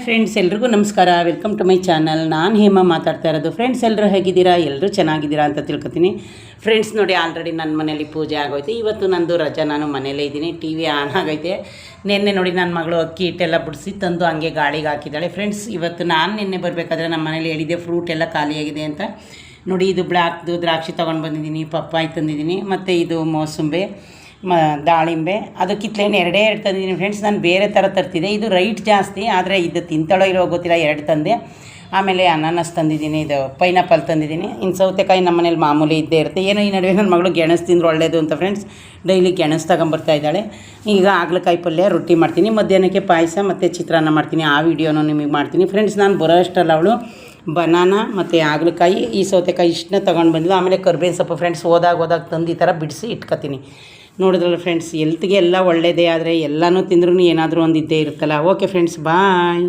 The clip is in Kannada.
ಫ್ರೆಂಡ್ಸ್ ಎಲ್ರಿಗೂ ನಮಸ್ಕಾರ. Welcome to my channel. ನಾನು ಹೇಮಾ ಮಾತಾಡ್ತಾ ಇರೋದು. ಫ್ರೆಂಡ್ಸ್ ಎಲ್ಲರೂ ಹೇಗಿದ್ದೀರಾ? ಎಲ್ಲರೂ ಚೆನ್ನಾಗಿದ್ದೀರಾ ಅಂತ ತಿಳ್ಕೊತೀನಿ. ಫ್ರೆಂಡ್ಸ್ ನೋಡಿ, ಆಲ್ರೆಡಿ ನನ್ನ ಮನೇಲಿ ಪೂಜೆ ಆಗೋಯ್ತು. ಇವತ್ತು ನಂದು ರಜಾ, ನಾನು ಮನೇಲೇ ಇದ್ದೀನಿ. ಟಿ ವಿ ಆನ್ ಆಗೈತೆ. ನಿನ್ನೆ ನೋಡಿ ನನ್ನ ಮಗಳು ಅಕ್ಕಿ ಹಿಟ್ಟೆಲ್ಲ ಬಿಡಿಸಿ ತಂದು ಹಂಗೆ ಗಾಳಿಗೆ ಹಾಕಿದ್ದಾಳೆ. ಫ್ರೆಂಡ್ಸ್ ಇವತ್ತು ನಾನು ನಿನ್ನೆ ಬರಬೇಕಾದ್ರೆ ನಮ್ಮ ಮನೇಲಿ ಹೇಳಿದ್ದೆ ಫ್ರೂಟ್ ಎಲ್ಲ ಖಾಲಿಯಾಗಿದೆ ಅಂತ. ನೋಡಿ, ಇದು ಬ್ಲ್ಯಾಕ್ದು ದ್ರಾಕ್ಷಿ ತೊಗೊಂಡು ಬಂದಿದ್ದೀನಿ, ಪಪ್ಪಾಯಿ ತಂದಿದ್ದೀನಿ, ಮತ್ತು ಇದು ಮೋಸಂಬೆ, ದಾಳಿಂಬೆ, ಅದು ಕಿತ್ಲೇನು ಎರಡೇ ತಂದಿದ್ದೀನಿ. ಫ್ರೆಂಡ್ಸ್ ನಾನು ಬೇರೆ ಥರ ತರ್ತಿದ್ದೆ, ಇದು ರೈಟ್ ಜಾಸ್ತಿ, ಆದರೆ ಇದು ತಿಂತಾಳೋ ಇರೋ ಗೊತ್ತಿಲ್ಲ, 2 ತಂದೆ. ಆಮೇಲೆ ಅನಾನಸ್ ತಂದಿದ್ದೀನಿ, ಇದು ಪೈನಾಪಲ್ ತಂದಿದ್ದೀನಿ. ಇನ್ನು ಸೌತೆಕಾಯಿ ನಮ್ಮ ಮನೇಲಿ ಮಾಮೂಲಿ ಇದ್ದೇ ಇರುತ್ತೆ. ಏನೋ ಈ ನಡುವೆ ನನ್ನ ಮಗಳು ಗೆಣಸು ತಿಂದ್ರೆ ಒಳ್ಳೆಯದು ಅಂತ ಫ್ರೆಂಡ್ಸ್ ಡೈಲಿ ಗೆಣಸು ತಗೊಂಬರ್ತಾ ಇದ್ದಾಳೆ. ಈಗ ಹಾಗಲಕಾಯಿ ಪಲ್ಯ, ರೊಟ್ಟಿ ಮಾಡ್ತೀನಿ, ಮಧ್ಯಾಹ್ನಕ್ಕೆ ಪಾಯಸ ಮತ್ತು ಚಿತ್ರಾನ್ನ ಮಾಡ್ತೀನಿ. ಆ ವಿಡಿಯೋನು ನಿಮಗೆ ಮಾಡ್ತೀನಿ. ಫ್ರೆಂಡ್ಸ್ ನಾನು ಬರೋ ಅಷ್ಟಲ್ಲ ಅವಳು ಬನಾನಾ ಮತ್ತು ಹಾಗಲಕಾಯಿ, ಈ ಸೌತೆಕಾಯಿ ಇಷ್ಟನ್ನ ತೊಗೊಂಡು ಬಂದಿದ್ದು. ಆಮೇಲೆ ಕರ್ಬೇವಿನ ಸೊಪ್ಪು ಫ್ರೆಂಡ್ಸ್ ಹೋದಾಗ ತಂದು ಈ ಥರ ಬಿಡಿಸಿ ಇಟ್ಕೊತೀನಿ. ನೋಡಿದ್ರಲ್ಲ ಫ್ರೆಂಡ್ಸ್, ಎಲ್ತ್ಗೆ ಎಲ್ಲ ಒಳ್ಳೆಯದೇ, ಆದರೆ ಎಲ್ಲನೂ ತಿಂದ್ರೂ ಏನಾದರೂ ಒಂದು ಇದ್ದೇ ಇರುತ್ತಲ್ಲ. ಓಕೆ ಫ್ರೆಂಡ್ಸ್, ಬಾಯ್.